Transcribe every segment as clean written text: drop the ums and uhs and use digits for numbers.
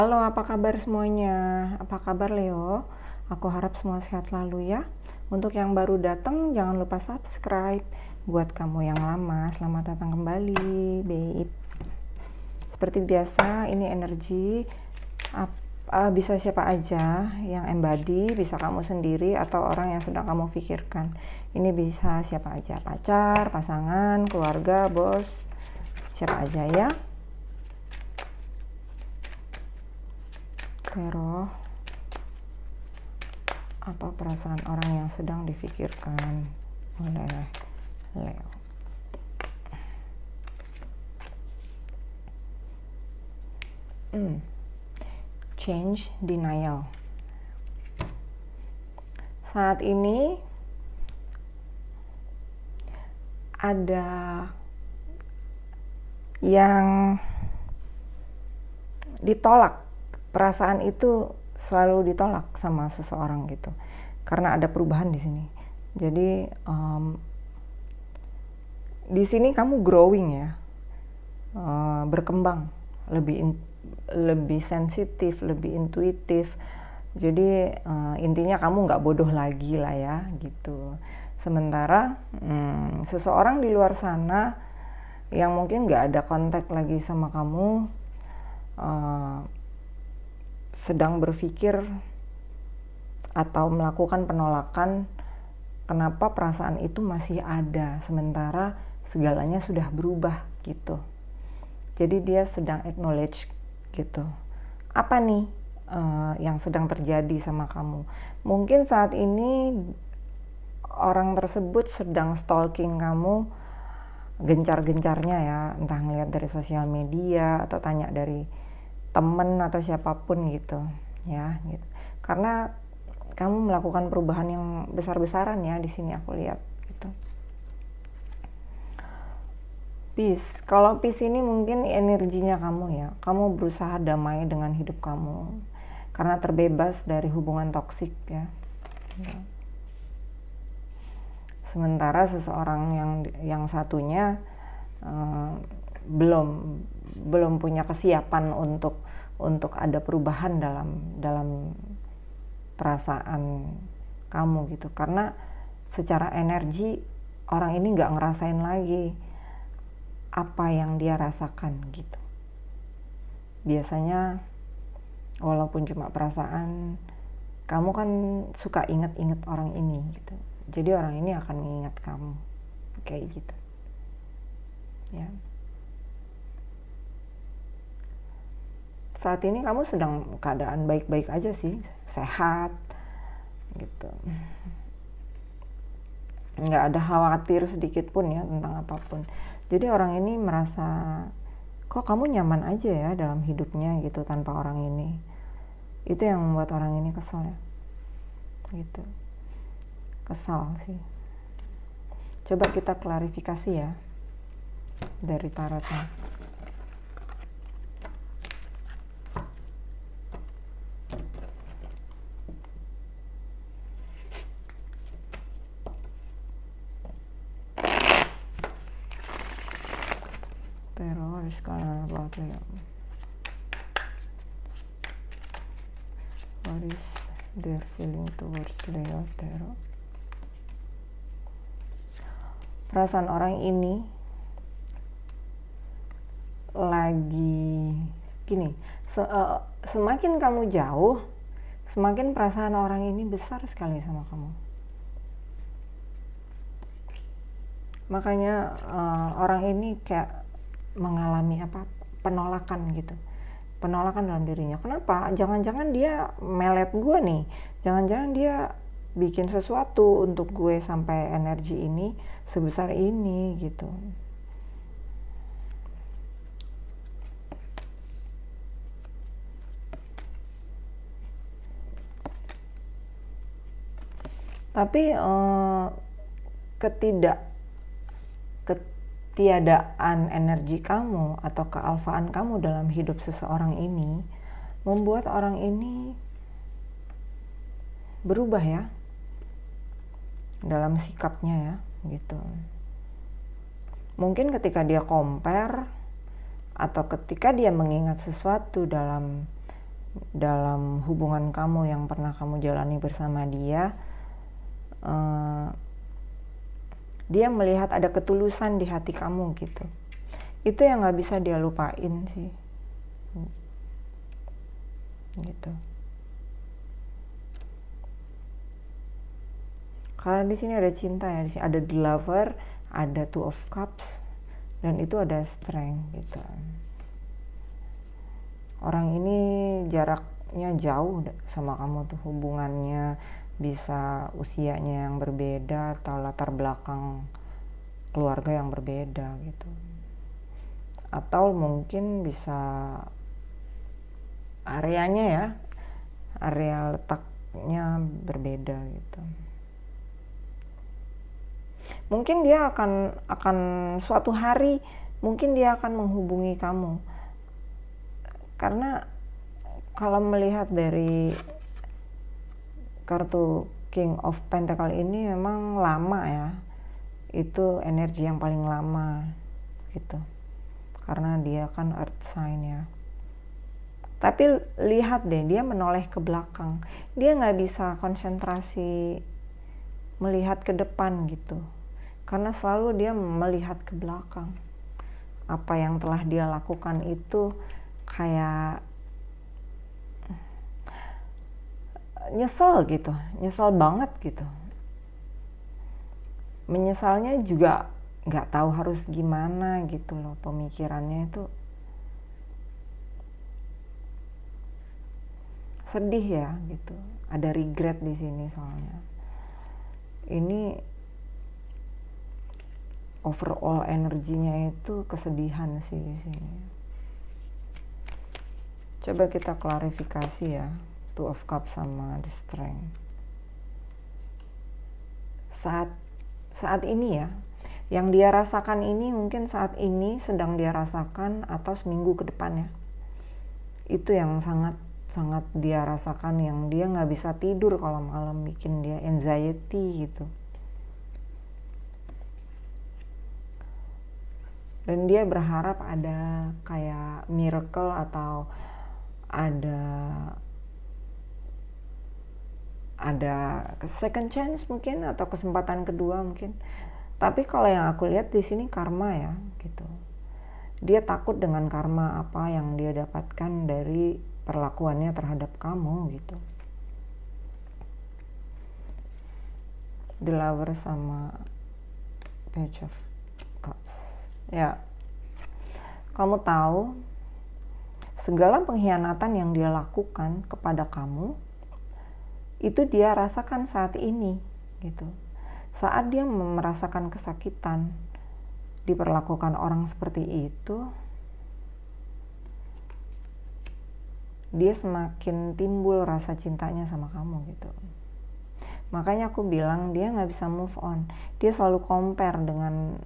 Halo, apa kabar semuanya? Apa kabar Leo? Aku harap semua sehat selalu ya. Untuk yang baru datang, jangan lupa subscribe. Buat kamu yang lama, selamat datang kembali, babe. Seperti biasa, ini energi bisa siapa aja yang embody, bisa kamu sendiri atau orang yang sedang kamu pikirkan. Ini bisa siapa aja, pacar, pasangan, keluarga, bos, siapa aja ya. Pero apa perasaan orang yang sedang difikirkan oleh Leo? Change denial. Saat ini ada yang ditolak. Perasaan itu selalu ditolak sama seseorang gitu. Karena ada perubahan di sini. Jadi di sini kamu growing ya, berkembang, lebih sensitif, lebih intuitif. Jadi intinya kamu nggak bodoh lagi lah ya gitu. Sementara seseorang di luar sana yang mungkin nggak ada kontak lagi sama kamu sedang berpikir atau melakukan penolakan, kenapa perasaan itu masih ada sementara segalanya sudah berubah gitu. Jadi dia sedang acknowledge gitu. Apa nih yang sedang terjadi sama kamu? Mungkin saat ini orang tersebut sedang stalking kamu gencar-gencarnya ya, entah ngeliat dari sosial media atau tanya dari temen atau siapapun gitu ya gitu. Karena kamu melakukan perubahan yang besar-besaran ya di sini aku lihat gitu. Peace. Kalau peace ini mungkin energinya kamu ya. Kamu berusaha damai dengan hidup kamu karena terbebas dari hubungan toksik ya. Sementara seseorang yang satunya belum punya kesiapan untuk ada perubahan dalam perasaan kamu gitu. Karena secara energi orang ini nggak ngerasain lagi apa yang dia rasakan gitu. Biasanya walaupun cuma perasaan, kamu kan suka inget-inget orang ini gitu. Jadi orang ini akan mengingat kamu kayak gitu ya. Saat ini kamu sedang keadaan baik-baik aja sih, sehat gitu, nggak ada khawatir sedikit pun ya tentang apapun. Jadi orang ini merasa kok kamu nyaman aja ya dalam hidupnya gitu tanpa orang ini. Itu yang membuat orang ini kesel ya gitu, kesal sih. Coba kita klarifikasi ya dari tarotnya. Teror is gonna about Leo. What is their feeling towards Leo Tarot? Perasaan orang ini lagi gini, semakin kamu jauh, semakin perasaan orang ini besar sekali sama kamu. Makanya orang ini kayak mengalami penolakan gitu, penolakan dalam dirinya. Kenapa? Jangan-jangan dia melet gue nih, jangan-jangan dia bikin sesuatu untuk gue sampai energi ini sebesar ini gitu. Tapi ketiadaan energi kamu atau kealfaan kamu dalam hidup seseorang ini membuat orang ini berubah ya dalam sikapnya ya gitu. Mungkin ketika dia compare atau ketika dia mengingat sesuatu dalam dalam hubungan kamu yang pernah kamu jalani bersama dia, dia melihat ada ketulusan di hati kamu gitu. Itu yang nggak bisa dia lupain sih, gitu. Karena di sini ada cinta ya, di sini ada the lover, ada two of cups, dan itu ada strength gitu. Orang ini jaraknya jauh sama kamu tuh, hubungannya bisa usianya yang berbeda atau latar belakang keluarga yang berbeda gitu. Atau mungkin bisa areanya ya, area letaknya berbeda gitu. Mungkin dia akan suatu hari mungkin dia akan menghubungi kamu. Karena kalau melihat dari kartu King of Pentacle ini memang lama ya. Itu energi yang paling lama gitu. Karena dia kan earth sign ya. Tapi lihat deh, dia menoleh ke belakang. Dia nggak bisa konsentrasi melihat ke depan gitu. Karena selalu dia melihat ke belakang. Apa yang telah dia lakukan itu kayak nyesel gitu, nyesel banget gitu. Menyesalnya juga nggak tahu harus gimana gitu loh, pemikirannya itu sedih ya gitu. Ada regret di sini soalnya. Ini overall energinya itu kesedihan sih di sini. Coba kita klarifikasi ya, Two of Cups sama the Strength. Saat ini ya, yang dia rasakan ini mungkin saat ini sedang dia rasakan atau seminggu ke depannya. Itu yang sangat dia rasakan, yang dia nggak bisa tidur kalau malam, bikin dia anxiety gitu. Dan dia berharap ada kayak miracle atau ada second chance mungkin, atau kesempatan kedua mungkin. Tapi kalau yang aku lihat di sini karma ya gitu. Dia takut dengan karma apa yang dia dapatkan dari perlakuannya terhadap kamu gitu. The Lover sama Page of Cups. Ya, kamu tahu segala pengkhianatan yang dia lakukan kepada kamu itu dia rasakan saat ini gitu. Saat dia merasakan kesakitan, diperlakukan orang seperti itu, dia semakin timbul rasa cintanya sama kamu gitu. Makanya aku bilang dia nggak bisa move on. Dia selalu compare dengan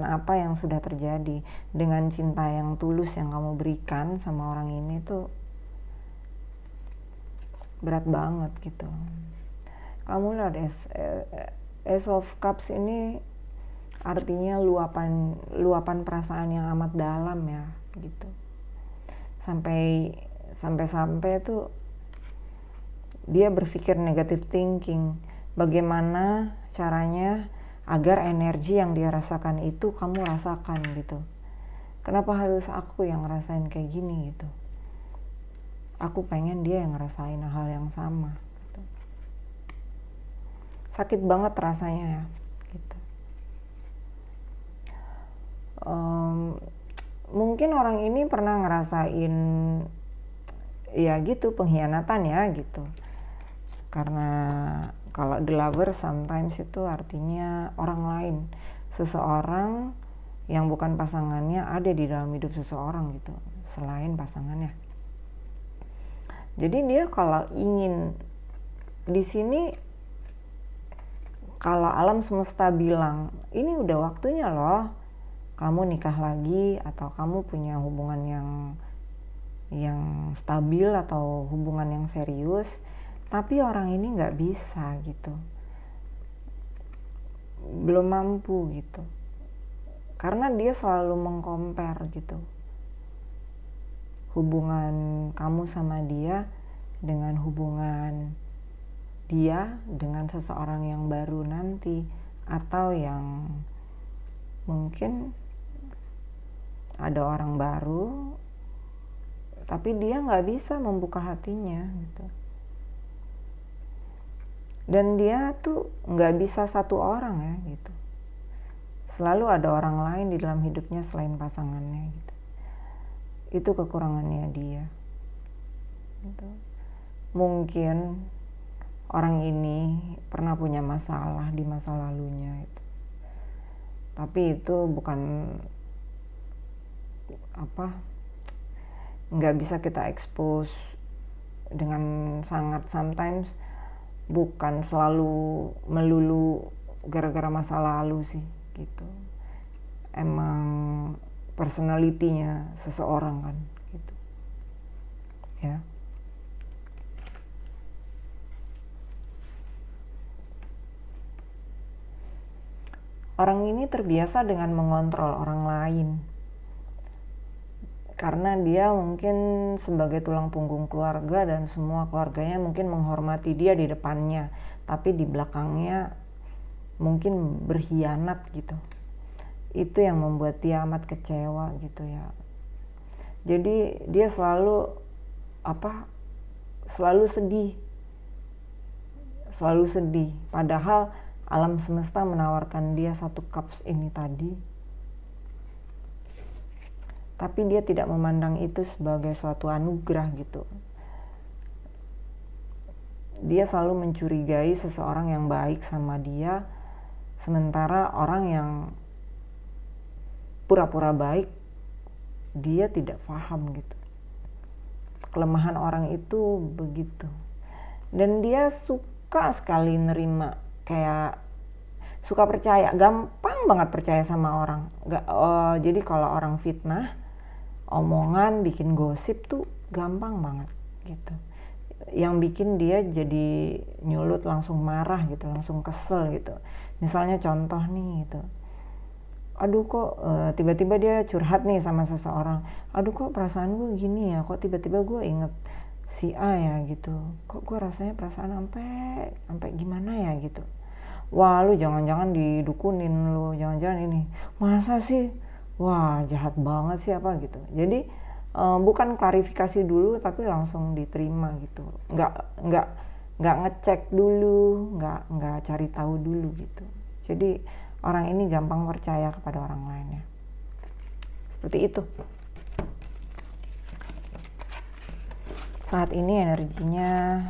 apa yang sudah terjadi, dengan cinta yang tulus yang kamu berikan sama orang ini tuh berat banget gitu. Kamu lihat Ace of Cups ini artinya luapan perasaan yang amat dalam ya gitu. Sampai tuh dia berpikir negative thinking. Bagaimana caranya agar energi yang dia rasakan itu kamu rasakan gitu. Kenapa harus aku yang ngerasain kayak gini gitu. Aku pengen dia yang ngerasain hal yang sama gitu. Sakit banget rasanya ya gitu. Mungkin orang ini pernah ngerasain ya gitu, pengkhianatan ya gitu. Karena kalau the lover sometimes itu artinya orang lain, seseorang yang bukan pasangannya ada di dalam hidup seseorang gitu, selain pasangannya. Jadi dia kalau ingin di sini, kalau alam semesta bilang ini udah waktunya loh kamu nikah lagi atau kamu punya hubungan yang stabil atau hubungan yang serius, tapi orang ini nggak bisa gitu, belum mampu gitu, karena dia selalu mengcompare gitu hubungan kamu sama dia dengan hubungan dia dengan seseorang yang baru nanti, atau yang mungkin ada orang baru tapi dia nggak bisa membuka hatinya gitu. Dan dia tuh nggak bisa satu orang ya gitu, selalu ada orang lain di dalam hidupnya selain pasangannya gitu. Itu kekurangannya dia gitu. Mungkin orang ini pernah punya masalah di masa lalunya gitu. Tapi itu bukan nggak bisa kita expose dengan sangat. Sometimes bukan selalu melulu gara-gara masa lalu sih gitu. Emang personality-nya seseorang kan gitu ya. Orang ini terbiasa dengan mengontrol orang lain karena dia mungkin sebagai tulang punggung keluarga dan semua keluarganya mungkin menghormati dia di depannya, tapi di belakangnya mungkin berkhianat gitu. Itu yang membuat dia amat kecewa gitu ya. Jadi dia selalu sedih, padahal alam semesta menawarkan dia satu cups ini tadi, tapi dia tidak memandang itu sebagai suatu anugerah gitu. Dia selalu mencurigai seseorang yang baik sama dia, sementara orang yang pura-pura baik dia tidak paham gitu. Kelemahan orang itu begitu. Dan dia suka sekali nerima, kayak suka percaya, gampang banget percaya sama orang. Jadi kalau orang fitnah, omongan, bikin gosip tuh gampang banget gitu. Yang bikin dia jadi nyulut, langsung marah gitu, langsung kesel gitu. Misalnya contoh nih gitu, aduh kok tiba-tiba dia curhat nih sama seseorang, aduh kok perasaan gue gini ya, kok tiba-tiba gue inget si A ya gitu, kok gue rasanya perasaan sampai gimana ya gitu. Wah lu jangan-jangan didukunin, lu jangan-jangan ini, masa sih, wah jahat banget sih apa gitu. Jadi bukan klarifikasi dulu tapi langsung diterima gitu, nggak ngecek dulu, nggak cari tahu dulu gitu. Jadi orang ini gampang percaya kepada orang lainnya. Seperti itu. Saat ini energinya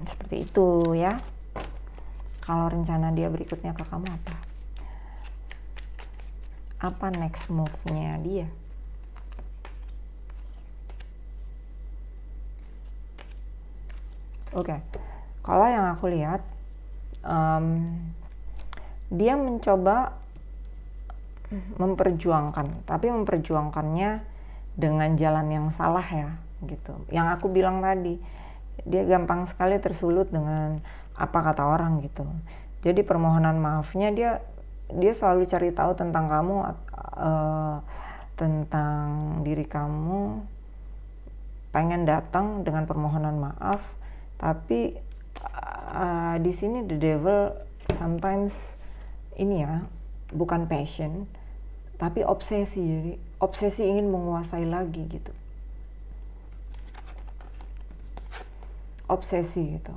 seperti itu ya. Kalau rencana dia berikutnya ke kamu apa? Apa next move-nya dia? Oke. Kalau yang aku lihat, dia mencoba memperjuangkan, tapi memperjuangkannya dengan jalan yang salah ya gitu. Yang aku bilang tadi, dia gampang sekali tersulut dengan apa kata orang gitu. Jadi permohonan maafnya dia selalu cari tahu tentang kamu, tentang diri kamu, pengen datang dengan permohonan maaf, tapi di sini the devil sometimes ini ya, bukan passion tapi obsesi. Jadi obsesi ingin menguasai lagi gitu, obsesi gitu.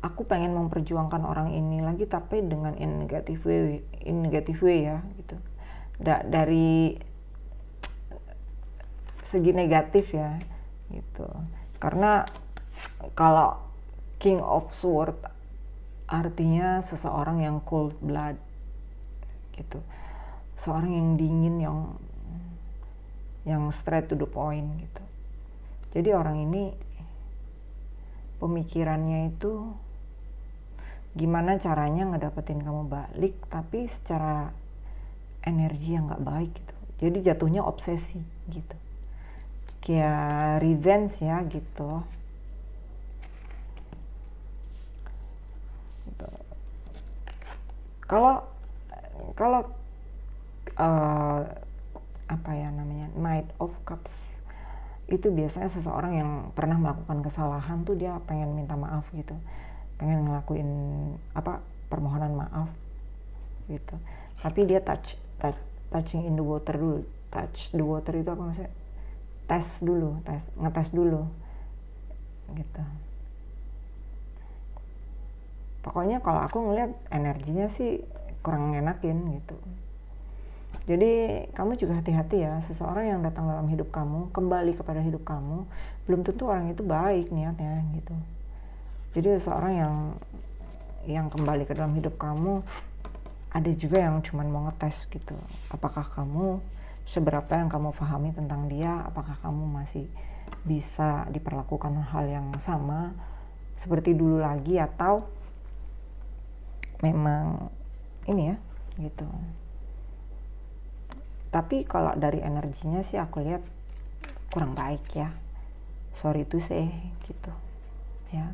Aku pengen memperjuangkan orang ini lagi tapi dengan in negative way ya gitu. Dari segi negatif ya gitu. Karena kalau King of Sword artinya seseorang yang cold blood gitu. Seorang yang dingin, yang straight to the point gitu. Jadi orang ini pemikirannya itu gimana caranya ngedapetin kamu balik tapi secara energi yang gak baik gitu. Jadi jatuhnya obsesi gitu, kayak revenge ya gitu. Kalau apa ya namanya, Knight of Cups itu biasanya seseorang yang pernah melakukan kesalahan tuh dia pengen minta maaf gitu, pengen ngelakuin permohonan maaf gitu, tapi dia touching in the water dulu. Touch the water itu apa maksudnya? Ngetes dulu gitu. Pokoknya kalau aku ngeliat energinya sih kurang ngenakin gitu. Jadi kamu juga hati-hati ya, seseorang yang datang dalam hidup kamu, kembali kepada hidup kamu, belum tentu orang itu baik niatnya gitu. Jadi seseorang yang kembali ke dalam hidup kamu, ada juga yang cuman mau ngetes gitu. Apakah kamu, seberapa yang kamu pahami tentang dia, apakah kamu masih bisa diperlakukan hal yang sama seperti dulu lagi, atau memang ini ya gitu. Tapi kalau dari energinya sih aku lihat kurang baik ya, sorry to say gitu ya,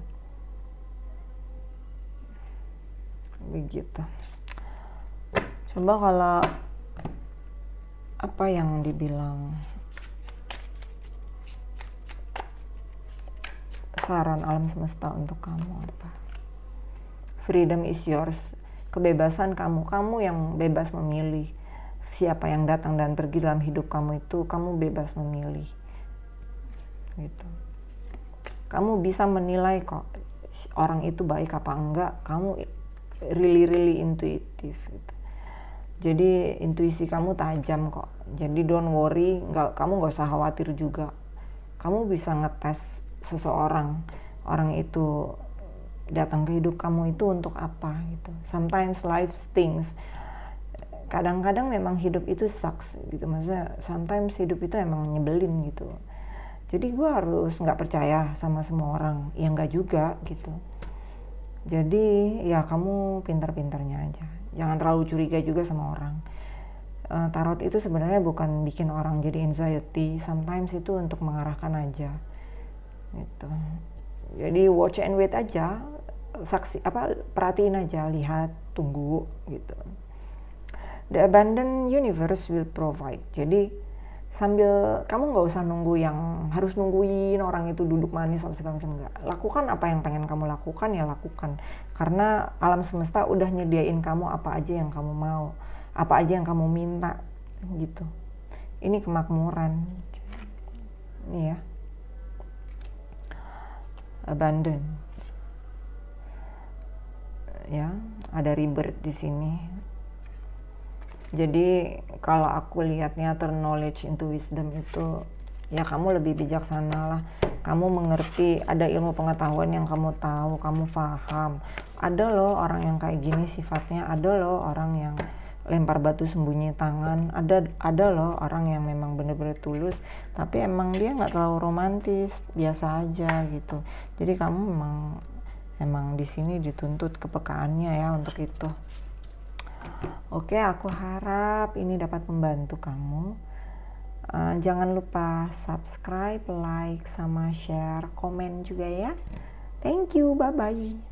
begitu. Coba kalau apa yang dibilang saran alam semesta untuk kamu apa? Freedom is yours. Kebebasan kamu yang bebas memilih siapa yang datang dan pergi dalam hidup kamu itu, kamu bebas memilih. Gitu. Kamu bisa menilai kok orang itu baik apa enggak, kamu really intuitif gitu. Jadi intuisi kamu tajam kok. Jadi don't worry, kamu nggak usah khawatir juga. Kamu bisa ngetes seseorang, orang itu datang ke hidup kamu itu untuk apa gitu. Sometimes life stinks. Kadang-kadang memang hidup itu sucks gitu. Maksudnya sometimes hidup itu emang nyebelin gitu. Jadi gue harus nggak percaya sama semua orang, ya nggak juga gitu. Jadi ya kamu pintar-pintarnya aja. Jangan terlalu curiga juga sama orang. Tarot itu sebenarnya bukan bikin orang jadi anxiety. Sometimes itu untuk mengarahkan aja gitu. Jadi watch and wait aja, perhatiin aja, lihat, tunggu gitu. The abundant universe will provide. Jadi sambil kamu nggak usah nunggu yang harus nungguin orang itu duduk manis sama segala macam, enggak. Lakukan apa yang pengen kamu lakukan, ya lakukan. Karena alam semesta udah nyediain kamu apa aja yang kamu mau, apa aja yang kamu minta gitu. Ini kemakmuran. Ini ya. Abundant. Ya, ada rebirth di sini. Jadi kalau aku lihatnya turn knowledge into wisdom itu ya kamu lebih bijaksana lah. Kamu mengerti, ada ilmu pengetahuan yang kamu tahu, kamu paham. Ada loh orang yang kayak gini sifatnya, ada loh orang yang lempar batu sembunyi tangan, ada loh orang yang memang benar-benar tulus, tapi emang dia nggak terlalu romantis, biasa aja gitu. Jadi kamu memang di sini dituntut kepekaannya ya untuk itu. Oke, aku harap ini dapat membantu kamu. Jangan lupa subscribe, like, sama share, komen juga ya. Thank you, bye-bye.